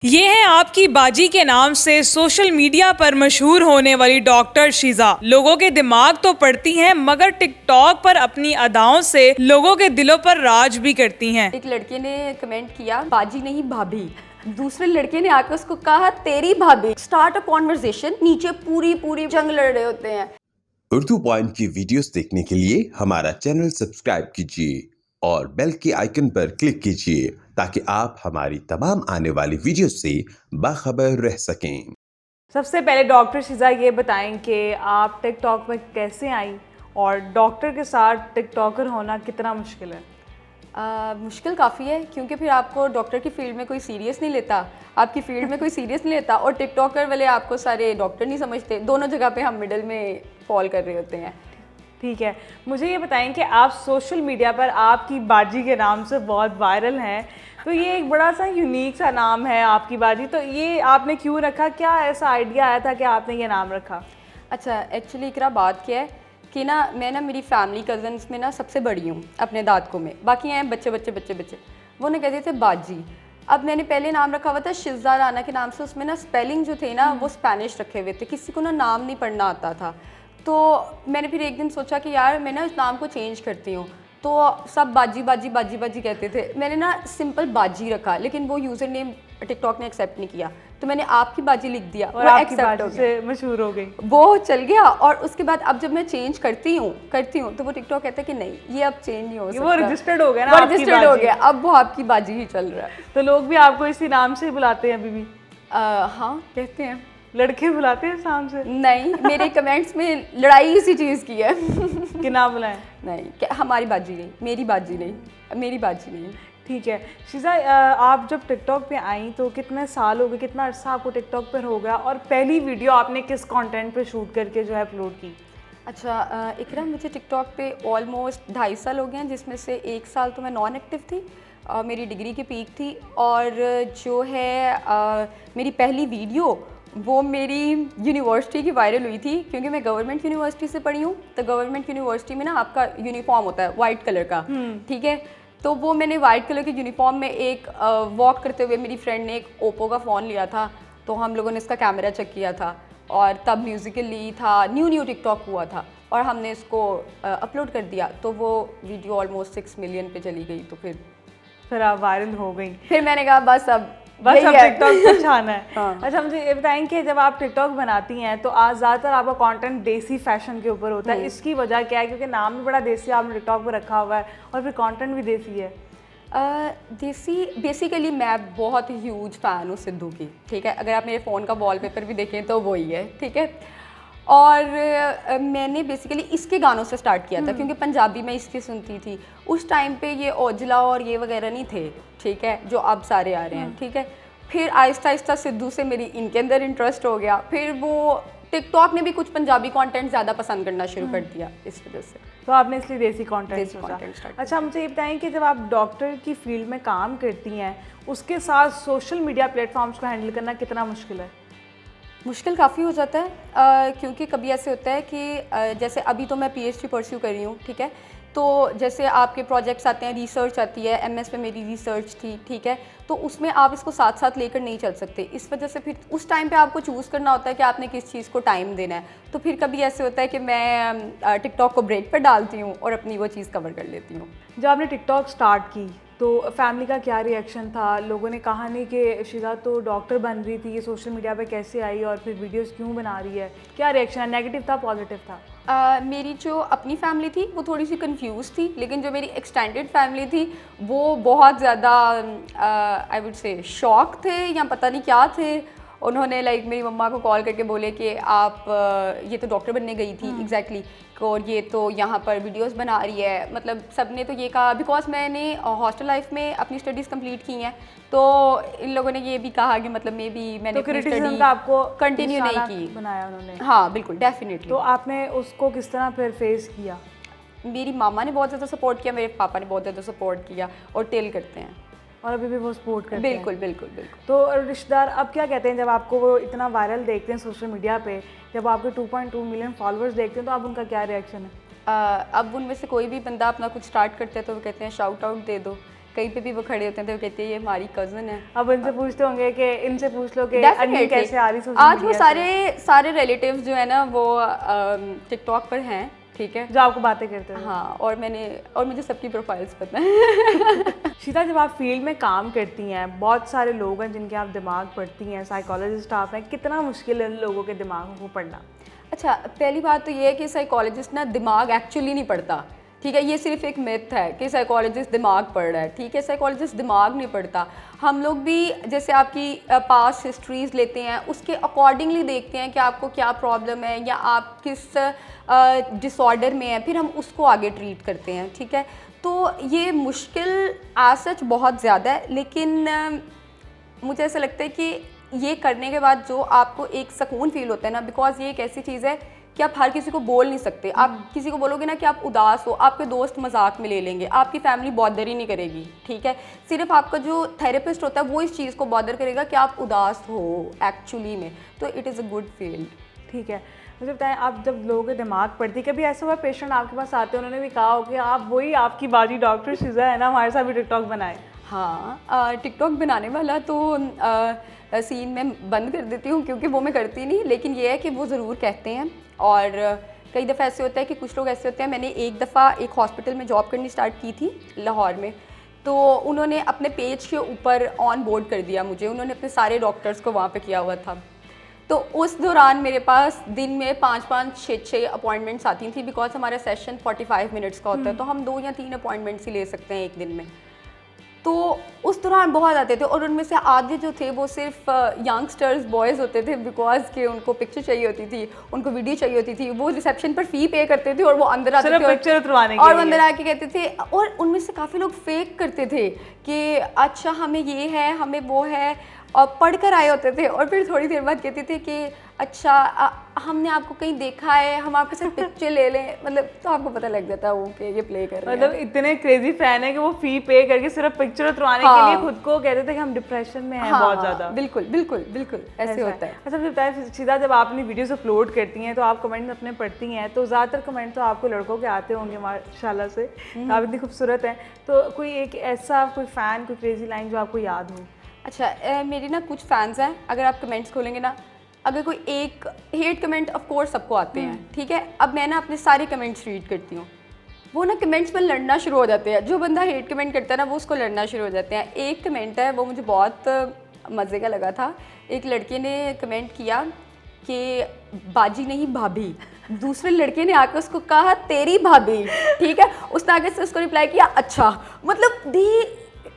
ये है आपकी बाजी के नाम से सोशल मीडिया पर मशहूर होने वाली डॉक्टर शीजा। लोगों के दिमाग तो पढ़ती हैं मगर टिकटॉक पर अपनी अदाओं से लोगों के दिलों पर राज भी करती हैं। एक लड़के ने कमेंट किया बाजी नहीं भाभी, दूसरे लड़के ने आकर उसको कहा तेरी भाभी। स्टार्ट अ कॉन्वर्सेशन, नीचे पूरी जंग लड़ रहे होते हैं। उर्दू पॉइंट की वीडियोस देखने के लिए हमारा चैनल सब्सक्राइब कीजिए और बेल के आइकन पर क्लिक कीजिए ताकि आप हमारी तमाम आने वाली वीडियोस से बाखबर रह सकें। सबसे पहले डॉक्टर शीजा ये बताएं कि आप टिकटॉक में कैसे आई और डॉक्टर के साथ टिकटॉकर होना कितना मुश्किल है? मुश्किल काफ़ी है क्योंकि फिर आपको डॉक्टर की फील्ड में कोई सीरियस नहीं लेता, आपकी फील्ड में कोई सीरियस नहीं लेता और टिकटॉकर वाले आपको सारे डॉक्टर नहीं समझते। दोनों जगह पे हम मिडल में फॉल कर रहे होते हैं। ठीक है, मुझे ये बताएं कि आप सोशल मीडिया पर आपकी बाजी के नाम से बहुत वायरल हैं, तो ये एक बड़ा सा यूनिक सा नाम है आपकी बाजी, तो ये आपने क्यों रखा? क्या ऐसा आइडिया आया था कि आपने ये नाम रखा? अच्छा, एक्चुअली इकरा बात क्या है कि मैं मेरी फैमिली कज़न्स में ना सबसे बड़ी हूँ अपने दादकों में। बाकी हैं बच्चे वो ना कहते थे बाजी। अब मैंने पहले नाम रखा हुआ था शिज़ा राना के नाम से, उसमें ना स्पेलिंग जो थे ना वो स्पेनिश रखे हुए थे, किसी को ना नाम नहीं पढ़ना आता था। तो मैंने फिर एक दिन सोचा कि यार मैं ना इस नाम को चेंज करती हूँ। तो सब बाजी कहते थे, मैंने ना सिंपल बाजी रखा, लेकिन वो यूज़र नेम टिकटॉक ने एक्सेप्ट नहीं किया, तो मैंने आपकी बाजी लिख दिया और वो आपकी एक्सेप्ट हो बाजी गया, से मशहूर हो गई, वो चल गया। और उसके बाद अब जब मैं चेंज करती हूँ तो वो टिकटॉक कहता है कि नहीं ये अब चेंज नहीं हो सकता, वो रजिस्टर्ड हो गया ना, वो आपकी रजिस्टर्ड हो बाजी। गया, अब वो आपकी बाजी ही चल रहा है। तो लोग भी आपको इसी नाम से ही बुलाते हैं अभी भी? हाँ कहते हैं। लड़के बुलाते हैं इस नाम से? नहीं, मेरे कमेंट्स में लड़ाई इसी चीज़ की है कि ना बुलाएं? नहीं, हमारी बाजी नहीं, मेरी बाजी नहीं। ठीक है शीजा, आप जब टिकटॉक पे आई तो कितने साल हो गए, कितना अर्सा आपको टिकटॉक पर हो गया और पहली वीडियो आपने किस कंटेंट पे शूट करके जो है अपलोड की? अच्छा इकरा, मुझे टिकटॉक पे ऑलमोस्ट 2.5 साल हो गए हैं, जिसमें से 1 साल तो मैं नॉन एक्टिव थी, मेरी डिग्री की पीक थी। और जो है मेरी पहली वीडियो वो मेरी यूनिवर्सिटी की वायरल हुई थी, क्योंकि मैं गवर्नमेंट यूनिवर्सिटी से पढ़ी हूँ। तो गवर्नमेंट यूनिवर्सिटी में ना आपका यूनिफॉर्म होता है वाइट कलर का, ठीक है। तो वो मैंने वाइट कलर के यूनिफॉर्म में एक वॉक करते हुए मेरी फ्रेंड ने एक ओप्पो का फ़ोन लिया था, तो हम लोगों ने इसका कैमरा चेक किया था और तब म्यूज़िकली था, न्यू टिकटॉक हुआ था और हमने इसको अपलोड कर दिया। तो वो वीडियो ऑलमोस्ट 6 मिलियन पे चली गई। तो फिर आप वायरल हो गई। फिर मैंने कहा बस अब टिकटॉक पे छाना है। हाँ। अच्छा, मुझे ये बताएं कि जब आप टिकटॉक बनाती हैं तो आज ज़्यादातर आपका कंटेंट देसी फैशन के ऊपर होता है, इसकी वजह क्या है? क्योंकि नाम भी बड़ा देसी आपने टिकटॉक पे रखा हुआ है और फिर कंटेंट भी देसी है। देसी बेसिकली मैं बहुत ह्यूज फ़ैन हूँ सिद्धू की, ठीक है। अगर आप मेरे फ़ोन का वॉलपेपर भी देखें तो वही है, ठीक है। और मैंने बेसिकली इसके गानों से स्टार्ट किया था, क्योंकि पंजाबी में इसके सुनती थी। उस टाइम पे ये ओजला और ये वगैरह नहीं थे, ठीक है, जो अब सारे आ रहे हैं, ठीक है। फिर आहिस्ता सिद्धू से मेरी इनके अंदर इंटरेस्ट हो गया। फिर वो टिकटॉक ने भी कुछ पंजाबी कंटेंट ज़्यादा पसंद करना शुरू कर दिया, इस वजह से तो आपने इसलिए देसी कंटेंट स्टार्ट। अच्छा, मुझे ये बताएं कि जब आप डॉक्टर की फील्ड में काम करती हैं, उसके साथ सोशल मीडिया प्लेटफॉर्म्स को हैंडल करना कितना मुश्किल है? मुश्किल काफ़ी हो जाता है, क्योंकि कभी ऐसे होता है कि जैसे अभी तो मैं पीएचडी परस्यू कर रही हूँ, ठीक है। तो जैसे आपके प्रोजेक्ट्स आते हैं, रिसर्च आती है, एमएस पे मेरी रिसर्च थी, ठीक है। तो उसमें आप इसको साथ साथ लेकर नहीं चल सकते, इस वजह से फिर उस टाइम पे आपको चूज़ करना होता है कि आपने किस चीज़ को टाइम देना है। तो फिर कभी ऐसे होता है कि मैं टिकटॉक को ब्रेक पर डालती हूँ और अपनी वो चीज़ कवर कर लेती हूँ। जब आपने टिकटॉक स्टार्ट की तो फैमिली का क्या रिएक्शन था? लोगों ने कहा नहीं कि शीजा तो डॉक्टर बन रही थी, ये सोशल मीडिया पे कैसे आई और फिर वीडियोस क्यों बना रही है? क्या रिएक्शन है? नेगेटिव था, पॉजिटिव था? मेरी जो अपनी फैमिली थी वो थोड़ी सी कंफ्यूज थी, लेकिन जो मेरी एक्सटेंडेड फैमिली थी वो बहुत ज़्यादा आई वुड से शॉक थे या पता नहीं क्या थे। उन्होंने लाइक मेरी मम्मा को कॉल करके बोले कि आप ये तो डॉक्टर बनने गई थी एग्जैक्टली, और ये तो यहाँ पर वीडियोस बना रही है। मतलब सब ने तो ये कहा, बिकॉज मैंने हॉस्टल लाइफ में अपनी स्टडीज़ कंप्लीट की हैं, तो इन लोगों ने ये भी कहा कि मतलब मे बी मैंने तो क्रिटिसिज्म आपको कंटिन्यू नहीं की, बनाया उन्होंने। हाँ बिल्कुल, डेफिनेटली। तो आपने उसको किस तरह फिर फेस किया? मेरी मामा ने बहुत ज़्यादा सपोर्ट किया, मेरे पापा ने बहुत ज़्यादा सपोर्ट किया और टेल करते हैं और अभी भी वो सपोर्ट करते हैं? बिल्कुल। तो रिश्तेदार अब क्या कहते हैं जब आपको वो इतना वायरल देखते हैं सोशल मीडिया पे, जब आपके 2.2 मिलियन फॉलोअर्स देखते हैं, तो अब उनका क्या रिएक्शन है? अब उनमें से कोई भी बंदा अपना कुछ स्टार्ट करता है तो वो कहते हैं शाउट आउट दे दो, कहीं पे भी वो खड़े होते हैं तो वो कहते हैं ये हमारी कज़न है। अब उनसे पूछते होंगे कि इनसे पूछ लो कि अन्नी कैसे आ रही सोशल आज वो मीडिया से? सारे रिलेटिव्स जो है ना वो टिकटॉक पर हैं, ठीक है, जो आपको बातें करते हैं। हाँ, और मुझे सबकी प्रोफाइल्स पता है। शीता, जब आप फील्ड में काम करती हैं, बहुत सारे लोग हैं जिनके आप दिमाग पढ़ती हैं, साइकोलॉजिस्ट आप हैं, कितना मुश्किल है इन लोगों के दिमागों को पढ़ना? अच्छा, पहली बात तो ये है कि साइकोलॉजिस्ट ना दिमाग एक्चुअली नहीं पढ़ता, ठीक है, ये सिर्फ एक मिथ है कि साइकोलॉजिस्ट दिमाग पढ़ रहा है, ठीक है, साइकोलॉजिस्ट दिमाग नहीं पढ़ता। हम लोग भी जैसे आपकी पास्ट हिस्ट्रीज लेते हैं, उसके अकॉर्डिंगली देखते हैं कि आपको क्या प्रॉब्लम है या आप किस डिसऑर्डर में है, फिर हम उसको आगे ट्रीट करते हैं, ठीक है। तो ये मुश्किल एज सच बहुत ज़्यादा है, लेकिन मुझे ऐसा लगता है कि ये करने के बाद जो आपको एक सुकून फील होता है ना, बिकॉज ये एक ऐसी चीज़ है कि आप हर किसी को बोल नहीं सकते। आप किसी को बोलोगे ना कि आप उदास हो, आपके दोस्त मजाक में ले लेंगे, आपकी फैमिली बॉदर ही नहीं करेगी, ठीक है। सिर्फ आपका जो थेरेपिस्ट होता है वो इस चीज़ को बॉदर करेगा कि आप उदास हो एक्चुअली में, तो it is a good field. ठीक है, मुझे बताएं, आप जब लोगों के दिमाग पढ़ती, कभी ऐसा हुआ पेशेंट आपके पास आते हैं उन्होंने भी कहा हो कि आप वही आपकी बाजी डॉक्टर शीज़ा है ना, हमारे साथ भी टिकटॉक बनाए? हाँ, टिकटॉक बनाने वाला तो सीन मैं बंद कर देती हूँ क्योंकि वो मैं करती नहीं, लेकिन ये है कि वो ज़रूर कहते हैं। और कई दफ़ा ऐसे होता है कि कुछ लोग ऐसे होते हैं, मैंने एक दफ़ा एक हॉस्पिटल में जॉब करनी स्टार्ट की थी लाहौर में, तो उन्होंने अपने पेज के ऊपर ऑन बोर्ड कर दिया मुझे, उन्होंने अपने सारे डॉक्टर्स को वहाँ पे किया हुआ था। तो उस दौरान मेरे पास दिन में 5-5, 6-6 अपॉइंटमेंट्स आती थी, बिकॉज हमारा सेशन 45 मिनट्स का होता है, तो हम 2 या 3 अपॉइंटमेंट्स ही ले सकते हैं एक दिन में। तो उस दौरान बहुत आते थे और उनमें से आधे जो थे वो सिर्फ यंगस्टर्स बॉयज़ होते थे, बिकॉज के उनको पिक्चर चाहिए होती थी, उनको वीडियो चाहिए होती थी, वो रिसेप्शन पर फ़ी पे करते थे और वो अंदर आते थे पिक्चर उतरवाने के और लिए। अंदर आके कहते थे, और उनमें से काफ़ी लोग फेक करते थे कि अच्छा हमें ये है, हमें वो है, और पढ़ कर आए होते थे और फिर थोड़ी देर बाद कहते थे कि अच्छा हमने आपको कहीं देखा है, हम आपके साथ पिक्चर ले लें, मतलब तो आपको पता लग जाता है वो कि ये प्ले कर रहे हैं। मतलब इतने क्रेजी फैन है कि वो फी पे करके सिर्फ पिक्चर उतरवाने के लिए खुद को कहते थे कि हम डिप्रेशन में हैं बहुत ज़्यादा। बिल्कुल बिल्कुल बिल्कुल ऐसे होता है। अच्छा, मुझे बताएं शीज़ा, जब आप अपनी वीडियोस अपलोड करती हैं तो आप कमेंट अपने पढ़ती हैं, तो ज़्यादातर कमेंट तो आपको लड़कों के आते होंगे माशाल्लाह से, आप इतनी खूबसूरत हैं, तो कोई एक ऐसा कोई फ़ैन, कोई क्रेजी लाइन जो आपको याद हो? अच्छा, मेरी ना कुछ फैंस हैं, अगर आप कमेंट्स खोलेंगे ना, अगर कोई एक हेट कमेंट ऑफ कोर्स सबको आते हैं, ठीक है, अब मैं ना अपने सारे कमेंट्स रीड करती हूँ, वो ना कमेंट्स में लड़ना शुरू हो जाते हैं, जो बंदा हेट कमेंट करता है ना वो उसको लड़ना शुरू हो जाते हैं। एक कमेंट है वो मुझे बहुत मज़े का लगा था, एक लड़के ने कमेंट किया कि बाजी नहीं भाभी, दूसरे लड़के ने आकर उसको कहा तेरी भाभी, ठीक है, उसने आगे से उसको रिप्लाई किया अच्छा, मतलब दी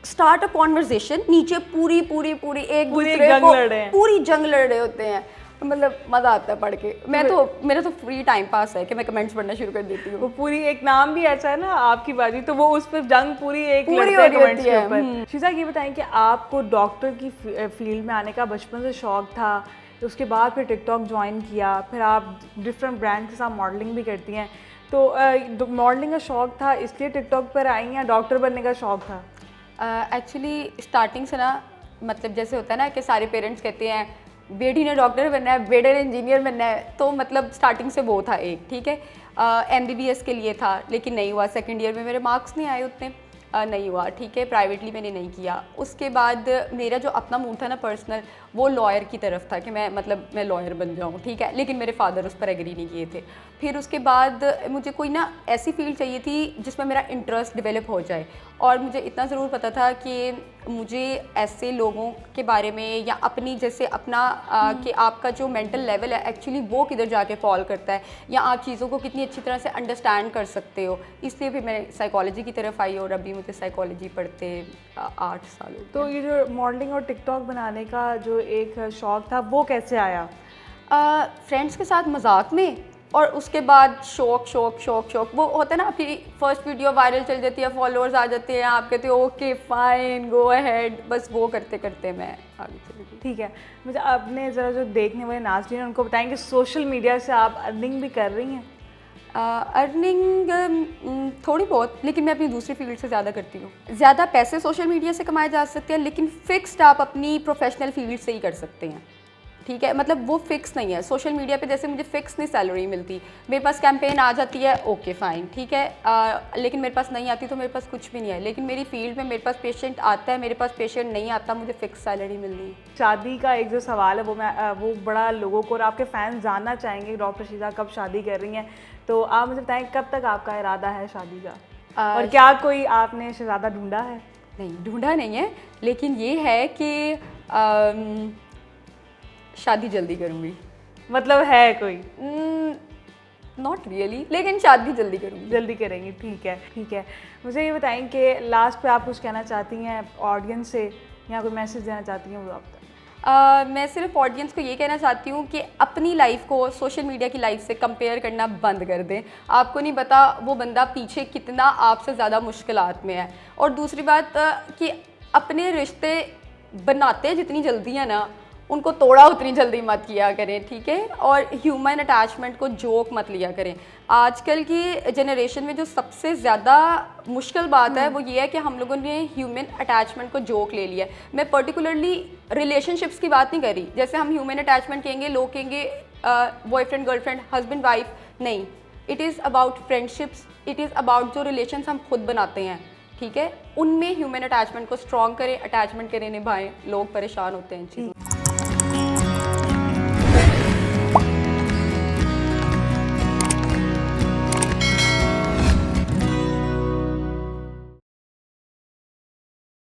स्टार्ट अ कॉन्वर्सेशन, नीचे पूरी एक दूसरे को पूरी जंग लड़ रहे होते हैं, मतलब मज़ा आता है पढ़ के। मेरा तो फ्री टाइम पास है कि मैं कमेंट्स पढ़ना शुरू कर देती हूँ। वो पूरी एक नाम भी ऐसा है ना आपकी बाजी, तो वो उस पर जंग पूरी हो रही होती है। शीज़ा, ये बताएं कि आपको डॉक्टर की फील्ड में आने का बचपन से शौक था, उसके बाद फिर टिकटॉक ज्वाइन किया, फिर आप डिफरेंट ब्रांड के साथ मॉडलिंग भी करती हैं, तो मॉडलिंग का शौक था इसलिए टिकटॉक पर आई या डॉक्टर बनने का शौक था? एक्चुअली स्टार्टिंग से ना, मतलब जैसे होता है ना कि सारे पेरेंट्स कहते हैं बेटी ने डॉक्टर बनना है, बेटे ने इंजीनियर बनना है, तो मतलब स्टार्टिंग से वो था एक, ठीक है। MBBS के लिए था लेकिन नहीं हुआ, सेकंड ईयर में मेरे मार्क्स नहीं आए उतने, नहीं हुआ, ठीक है, प्राइवेटली मैंने नहीं किया। उसके बाद मेरा जो अपना मूड था ना पर्सनल, वो लॉयर की तरफ था कि मैं लॉयर बन जाऊँ, ठीक है, लेकिन मेरे फादर उस पर एग्री नहीं किए थे। फिर उसके बाद मुझे कोई ना ऐसी फील्ड चाहिए थी जिसमें मेरा इंटरेस्ट डेवलप हो जाए, और मुझे इतना ज़रूर पता था कि मुझे ऐसे लोगों के बारे में या अपनी जैसे अपना कि आपका जो मेंटल लेवल है एक्चुअली वो किधर जाके फॉल करता है, या आप चीज़ों को कितनी अच्छी तरह से अंडरस्टैंड कर सकते हो, इसलिए फिर मैं साइकोलॉजी की तरफ आई और अभी मुझे साइकोलॉजी पढ़ते 8 साल हो गए। तो ये जो मॉडलिंग और टिकटॉक बनाने का जो एक शौक था वो कैसे आया? फ्रेंड्स के साथ मजाक में, और उसके बाद शौक वो होता है ना, आपकी फर्स्ट वीडियो वायरल चल जाती है, फॉलोअर्स आ जाते हैं, आप कहते हो ओके फाइन गो अहेड, बस वो करते करते मैं आगे चली गई। ठीक है, मुझे आपने ज़रा जो देखने वाले नाज़रीन हैं उनको बताएं कि सोशल मीडिया से आप अर्निंग भी कर रही हैं? अर्निंग थोड़ी बहुत, लेकिन मैं अपनी दूसरी फील्ड से ज़्यादा करती हूँ। ज़्यादा पैसे सोशल मीडिया से कमाए जा सकते हैं, लेकिन फिक्स्ड आप अपनी प्रोफेशनल फील्ड से ही कर सकते हैं। ठीक है, मतलब वो फिक्स नहीं है। सोशल मीडिया पे जैसे मुझे फिक्स नहीं सैलरी मिलती, मेरे पास कैंपेन आ जाती है, ओके फाइन, ठीक है, लेकिन मेरे पास नहीं आती तो मेरे पास कुछ भी नहीं है। लेकिन मेरी फील्ड में मेरे पास पेशेंट आता है, मेरे पास पेशेंट नहीं आता, मुझे फिक्स सैलरी मिल रही है। शादी का एक जो सवाल है वो बड़ा लोगों को और आपके फैंस जानना चाहेंगे डॉक्टर शीजा कब शादी कर रही हैं, तो आप मुझे बताएं कब तक आपका इरादा है शादी का, और क्या कोई आपने शहजादा ढूंढा है? नहीं, ढूंढा नहीं है, लेकिन ये है कि शादी जल्दी करूँगी। मतलब है कोई? नॉट रियली, लेकिन शादी जल्दी करूँगी। जल्दी करेंगी, ठीक है ठीक है। मुझे ये बताएं कि लास्ट पे आप कुछ कहना चाहती हैं ऑडियंस से या कोई मैसेज देना चाहती हैं, वो आप बताएं। मैं सिर्फ ऑडियंस को ये कहना चाहती हूँ कि अपनी लाइफ को सोशल मीडिया की लाइफ से कंपेयर करना बंद कर दें। आपको नहीं पता वो बंदा पीछे कितना आपसे ज़्यादा मुश्किलात में है। और दूसरी बात कि अपने रिश्ते बनाते जितनी जल्दी है ना, उनको तोड़ा उतनी जल्दी मत किया करें, ठीक है। और ह्यूमन अटैचमेंट को जोक मत लिया करें। आजकल की जनरेशन में जो सबसे ज़्यादा मुश्किल बात है वो ये है कि हम लोगों ने ह्यूमन अटैचमेंट को जोक ले लिया है। मैं पर्टिकुलरली रिलेशनशिप्स की बात नहीं कर रही। जैसे हम ह्यूमन अटैचमेंट कहेंगे, लोग कहेंगे बॉयफ्रेंड गर्लफ्रेंड हस्बैंड वाइफ, नहीं, it is about friendships, it is about जो रिलेशंस हम खुद बनाते हैं, ठीक है, उनमें ह्यूमन अटैचमेंट को स्ट्रॉन्ग करें, अटैचमेंट करें, निभाएं। लोग परेशान होते हैं इन चीज़ों।